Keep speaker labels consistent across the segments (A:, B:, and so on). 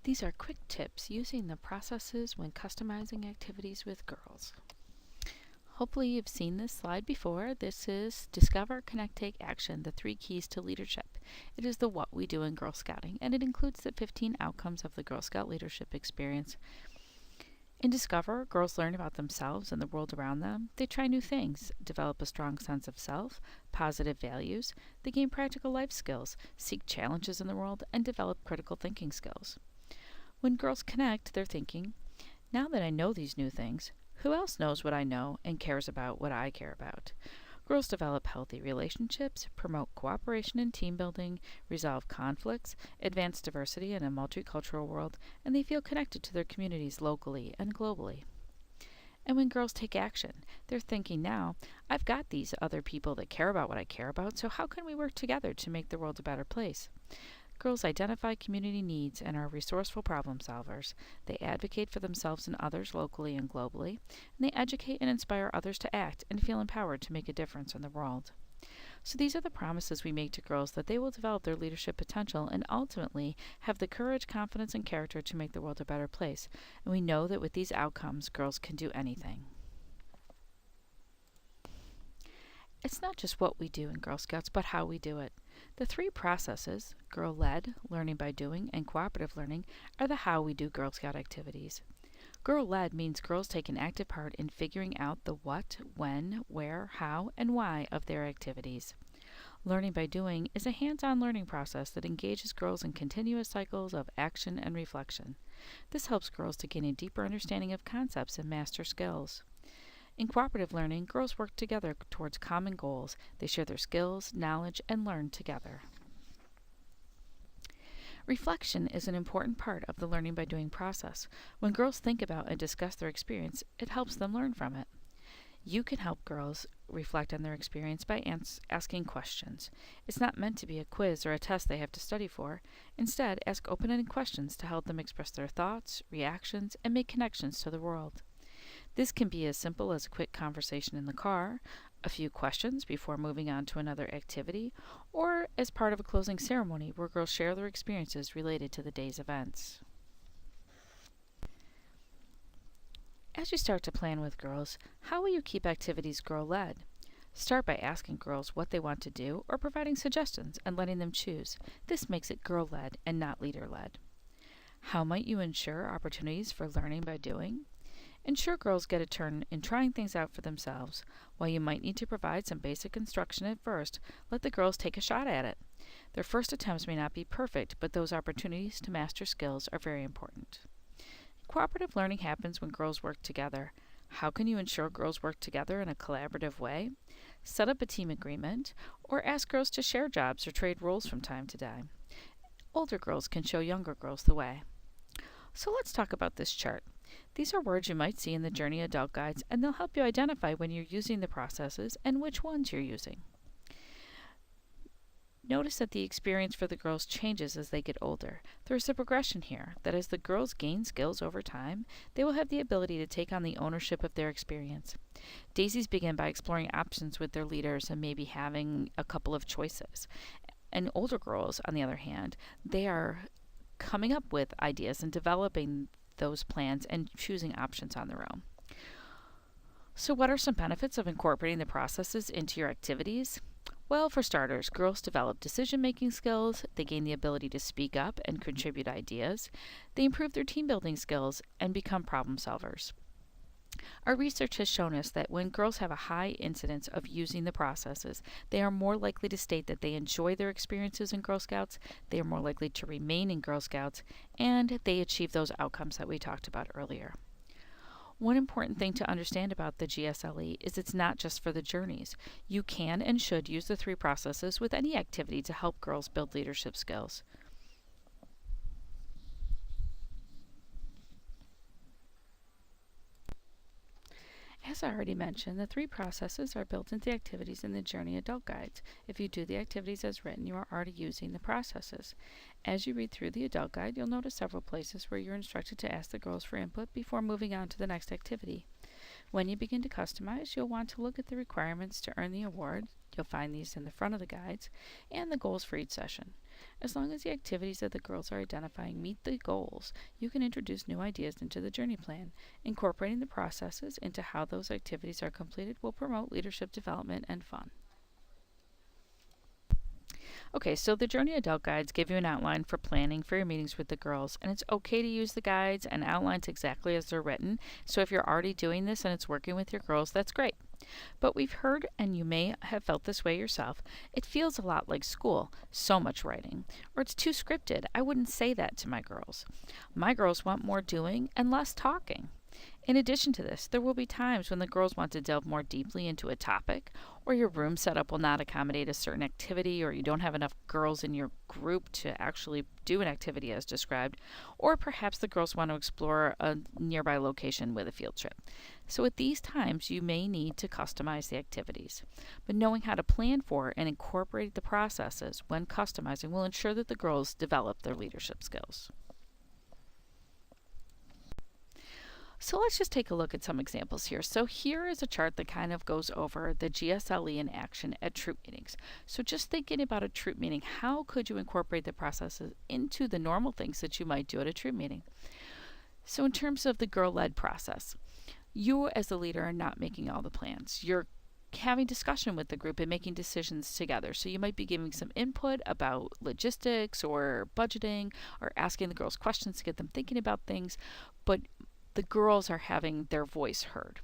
A: These are quick tips using the processes when customizing activities with girls. Hopefully you've seen this slide before. This is Discover, Connect, Take Action, the 3 keys to leadership. It is the what we do in Girl Scouting, and it includes the 15 outcomes of the Girl Scout leadership experience. In Discover, girls learn about themselves and the world around them. They try new things, develop a strong sense of self, positive values. They gain practical life skills, seek challenges in the world, and develop critical thinking skills. When girls connect, they're thinking, now that I know these new things, who else knows what I know and cares about what I care about? Girls develop healthy relationships, promote cooperation and team building, resolve conflicts, advance diversity in a multicultural world, and they feel connected to their communities locally and globally. And when girls take action, they're thinking now, I've got these other people that care about what I care about, so how can we work together to make the world a better place? Girls identify community needs and are resourceful problem solvers. They advocate for themselves and others locally and globally, and they educate and inspire others to act and feel empowered to make a difference in the world. So these are the promises we make to girls that they will develop their leadership potential and ultimately have the courage, confidence, and character to make the world a better place. And we know that with these outcomes, girls can do anything. It's not just what we do in Girl Scouts, but how we do it. The 3 processes, girl-led, learning by doing, and cooperative learning, are the how we do Girl Scout activities. Girl-led means girls take an active part in figuring out the what, when, where, how, and why of their activities. Learning by doing is a hands-on learning process that engages girls in continuous cycles of action and reflection. This helps girls to gain a deeper understanding of concepts and master skills. In cooperative learning, girls work together towards common goals. They share their skills, knowledge, and learn together. Reflection is an important part of the learning by doing process. When girls think about and discuss their experience, it helps them learn from it. You can help girls reflect on their experience by asking questions. It's not meant to be a quiz or a test they have to study for. Instead, ask open-ended questions to help them express their thoughts, reactions, and make connections to the world. This can be as simple as a quick conversation in the car, a few questions before moving on to another activity, or as part of a closing ceremony where girls share their experiences related to the day's events. As you start to plan with girls, how will you keep activities girl-led? Start by asking girls what they want to do or providing suggestions and letting them choose. This makes it girl-led and not leader-led. How might you ensure opportunities for learning by doing? Ensure girls get a turn in trying things out for themselves. While you might need to provide some basic instruction at first, let the girls take a shot at it. Their first attempts may not be perfect, but those opportunities to master skills are very important. Cooperative learning happens when girls work together. How can you ensure girls work together in a collaborative way? Set up a team agreement, or ask girls to share jobs or trade roles from time to time. Older girls can show younger girls the way. So let's talk about this chart. These are words you might see in the Journey Adult Guides, and they'll help you identify when you're using the processes and which ones you're using. Notice that the experience for the girls changes as they get older. There is a progression here, that as the girls gain skills over time, they will have the ability to take on the ownership of their experience. Daisies begin by exploring options with their leaders and maybe having a couple of choices. And older girls, on the other hand, they are coming up with ideas and developing those plans and choosing options on their own. So what are some benefits of incorporating the processes into your activities? Well, for starters, girls develop decision-making skills, they gain the ability to speak up and contribute ideas, they improve their team-building skills, and become problem solvers. Our research has shown us that when girls have a high incidence of using the processes, they are more likely to state that they enjoy their experiences in Girl Scouts, they are more likely to remain in Girl Scouts, and they achieve those outcomes that we talked about earlier. One important thing to understand about the GSLE is it's not just for the journeys. You can and should use the 3 processes with any activity to help girls build leadership skills. As I already mentioned, the 3 processes are built into the activities in the Journey Adult Guides. If you do the activities as written, you are already using the processes. As you read through the Adult Guide, you'll notice several places where you're instructed to ask the girls for input before moving on to the next activity. When you begin to customize, you'll want to look at the requirements to earn the award. You'll find these in the front of the guides, and the goals for each session. As long as the activities that the girls are identifying meet the goals, you can introduce new ideas into the journey plan. Incorporating the processes into how those activities are completed will promote leadership development and fun. Okay, so the Journey Adult Guides give you an outline for planning for your meetings with the girls, and it's okay to use the guides and outlines exactly as they're written. So if you're already doing this and it's working with your girls, that's great. But we've heard, and you may have felt this way yourself, it feels a lot like school, so much writing. Or it's too scripted. I wouldn't say that to my girls. My girls want more doing and less talking. In addition to this, there will be times when the girls want to delve more deeply into a topic, or your room setup will not accommodate a certain activity, or you don't have enough girls in your group to actually do an activity as described, or perhaps the girls want to explore a nearby location with a field trip. So at these times, you may need to customize the activities. But knowing how to plan for and incorporate the processes when customizing will ensure that the girls develop their leadership skills. So let's just take a look at some examples here. So here is a chart that kind of goes over the GSLE in action at troop meetings. So just thinking about a troop meeting, how could you incorporate the processes into the normal things that you might do at a troop meeting? So in terms of the girl-led process, you as the leader are not making all the plans. You're having discussion with the group and making decisions together. So you might be giving some input about logistics or budgeting or asking the girls questions to get them thinking about things, but the girls are having their voice heard.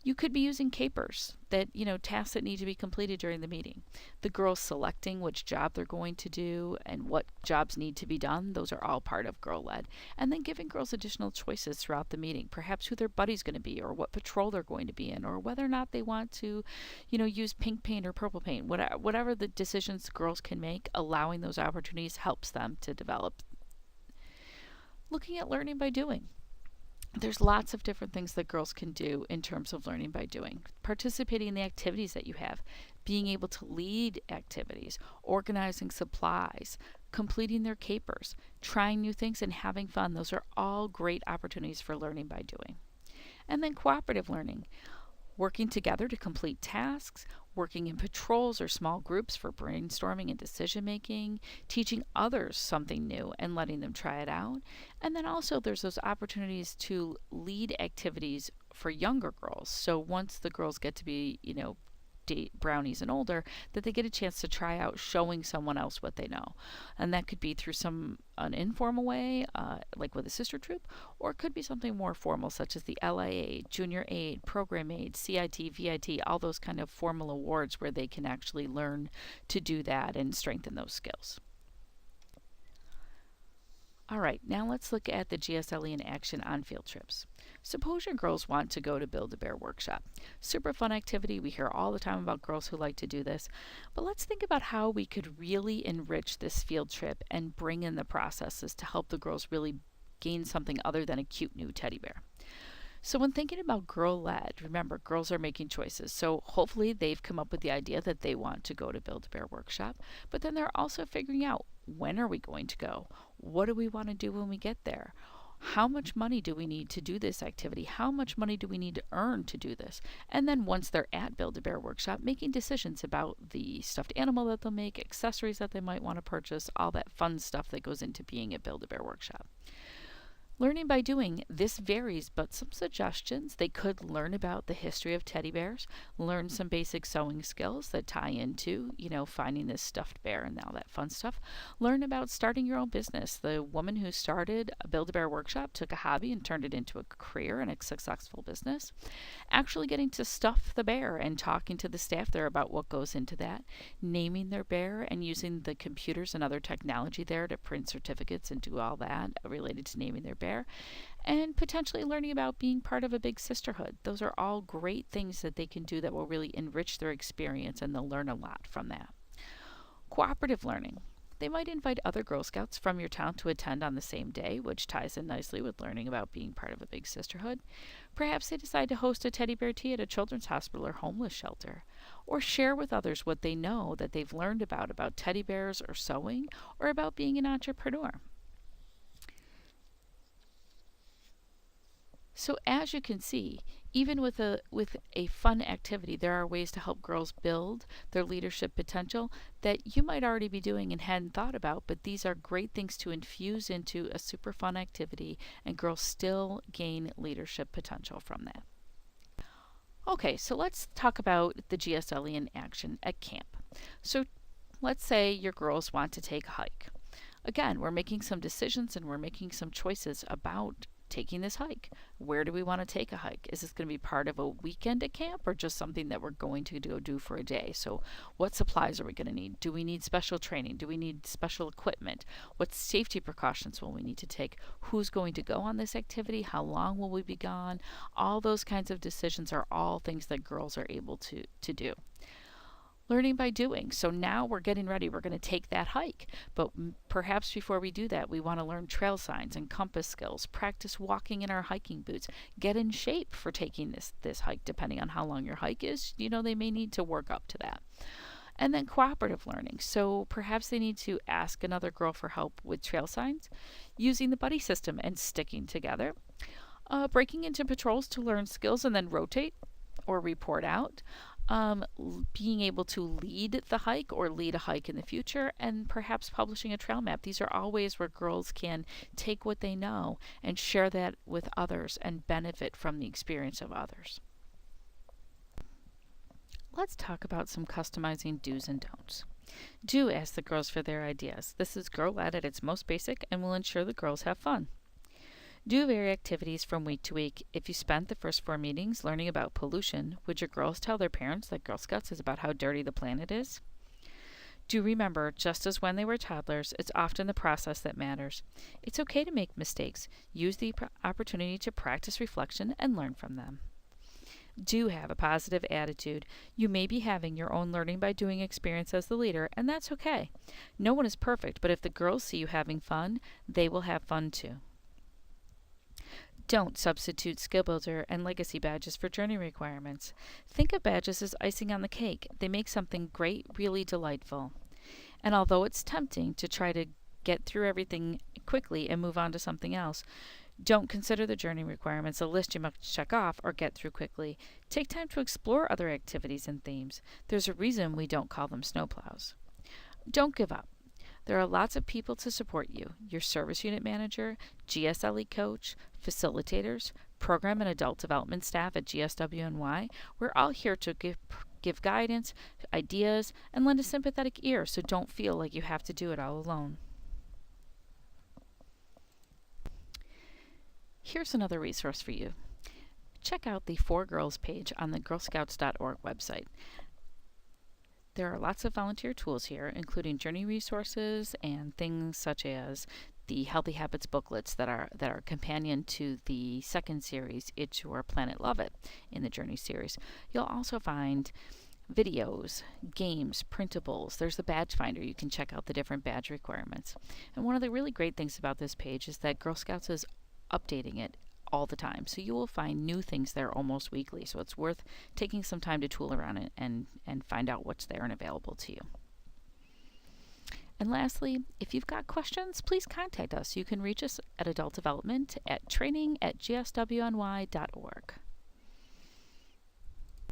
A: You could be using capers that, tasks that need to be completed during the meeting. The girls selecting which job they're going to do and what jobs need to be done, those are all part of girl-led. And then giving girls additional choices throughout the meeting, perhaps who their buddy's going to be or what patrol they're going to be in or whether or not they want to, use pink paint or purple paint. Whatever the decisions girls can make, allowing those opportunities helps them to develop. Looking at learning by doing. There's lots of different things that girls can do in terms of learning by doing. Participating in the activities that you have, being able to lead activities, organizing supplies, completing their capers, trying new things and having fun. Those are all great opportunities for learning by doing. And then cooperative learning. Working together to complete tasks, working in patrols or small groups for brainstorming and decision making, teaching others something new and letting them try it out. And then also there's those opportunities to lead activities for younger girls. So once the girls get to be, brownies and older, that they get a chance to try out showing someone else what they know. And that could be through an informal way, like with a sister troop, or it could be something more formal, such as the LIA, Junior Aid, Program Aid, CIT, VIT, all those kind of formal awards where they can actually learn to do that and strengthen those skills. All right, now let's look at the GSLE in action on field trips. Suppose your girls want to go to Build-A-Bear workshop. Super fun activity. We hear all the time about girls who like to do this. But let's think about how we could really enrich this field trip and bring in the processes to help the girls really gain something other than a cute new teddy bear. So when thinking about girl-led, remember, girls are making choices. So hopefully they've come up with the idea that they want to go to Build-A-Bear workshop. But then they're also figuring out, when are we going to go? What do we want to do when we get there? How much money do we need to do this activity? How much money do we need to earn to do this? And then once they're at Build-A-Bear workshop, making decisions about the stuffed animal that they'll make, accessories that they might want to purchase, all that fun stuff that goes into being at Build-A-Bear workshop. Learning by doing, this varies, but some suggestions: they could learn about the history of teddy bears, learn some basic sewing skills that tie into, finding this stuffed bear and all that fun stuff. Learn about starting your own business. The woman who started a Build-A-Bear workshop took a hobby and turned it into a career and a successful business. Actually getting to stuff the bear and talking to the staff there about what goes into that. Naming their bear and using the computers and other technology there to print certificates and do all that related to naming their bear, and potentially learning about being part of a big sisterhood. Those are all great things that they can do that will really enrich their experience, and they'll learn a lot from that. Cooperative learning. They might invite other Girl Scouts from your town to attend on the same day, which ties in nicely with learning about being part of a big sisterhood. Perhaps they decide to host a teddy bear tea at a children's hospital or homeless shelter, or share with others what they know that they've learned about teddy bears or sewing, or about being an entrepreneur. So as you can see, Even with a fun activity, there are ways to help girls build their leadership potential that you might already be doing and hadn't thought about, but these are great things to infuse into a super fun activity, and girls still gain leadership potential from that. Okay, so let's talk about the GSLE in action at camp. So let's say your girls want to take a hike. Again, we're making some decisions and we're making some choices about taking this hike. Where do we want to take a hike? Is this going to be part of a weekend at camp or just something that we're going to go do for a day? So what supplies are we going to need? Do we need special training? Do we need special equipment? What safety precautions will we need to take? Who's going to go on this activity? How long will we be gone? All those kinds of decisions are all things that girls are able to do. Learning by doing. So now we're getting ready. We're going to take that hike. But perhaps before we do that, we want to learn trail signs and compass skills, practice walking in our hiking boots, get in shape for taking this hike, depending on how long your hike is. They may need to work up to that. And then cooperative learning. So perhaps they need to ask another girl for help with trail signs, using the buddy system and sticking together, breaking into patrols to learn skills and then rotate or report out. Being able to lead the hike or lead a hike in the future, and perhaps publishing a trail map. These are all ways where girls can take what they know and share that with others and benefit from the experience of others. Let's talk about some customizing do's and don'ts. Do ask the girls for their ideas. This is girl-led at its most basic and will ensure the girls have fun. Do vary activities from week to week. If you spent the first 4 meetings learning about pollution, would your girls tell their parents that Girl Scouts is about how dirty the planet is? Do remember, just as when they were toddlers, it's often the process that matters. It's okay to make mistakes. Use the opportunity to practice reflection and learn from them. Do have a positive attitude. You may be having your own learning by doing experience as the leader, and that's okay. No one is perfect, but if the girls see you having fun, they will have fun too. Don't substitute Skill Builder and Legacy badges for journey requirements. Think of badges as icing on the cake. They make something great really delightful. And although it's tempting to try to get through everything quickly and move on to something else, don't consider the journey requirements a list you must check off or get through quickly. Take time to explore other activities and themes. There's a reason we don't call them snowplows. Don't give up. There are lots of people to support you. Your service unit manager, GSLE coach, facilitators, program and adult development staff at GSWNY. We're all here to give guidance, ideas, and lend a sympathetic ear, so don't feel like you have to do it all alone. Here's another resource for you. Check out the For Girls page on the girlscouts.org website. There are lots of volunteer tools here, including journey resources and things such as the Healthy Habits booklets that are companion to the second series, It's Your Planet Love It, in the Journey series. You'll also find videos, games, printables. There's the badge finder. You can check out the different badge requirements. And one of the really great things about this page is that Girl Scouts is updating it all the time. So you will find new things there almost weekly. So it's worth taking some time to tool around it and find out what's there and available to you. And lastly, if you've got questions, please contact us. You can reach us at Adult Development at training@gswny.org.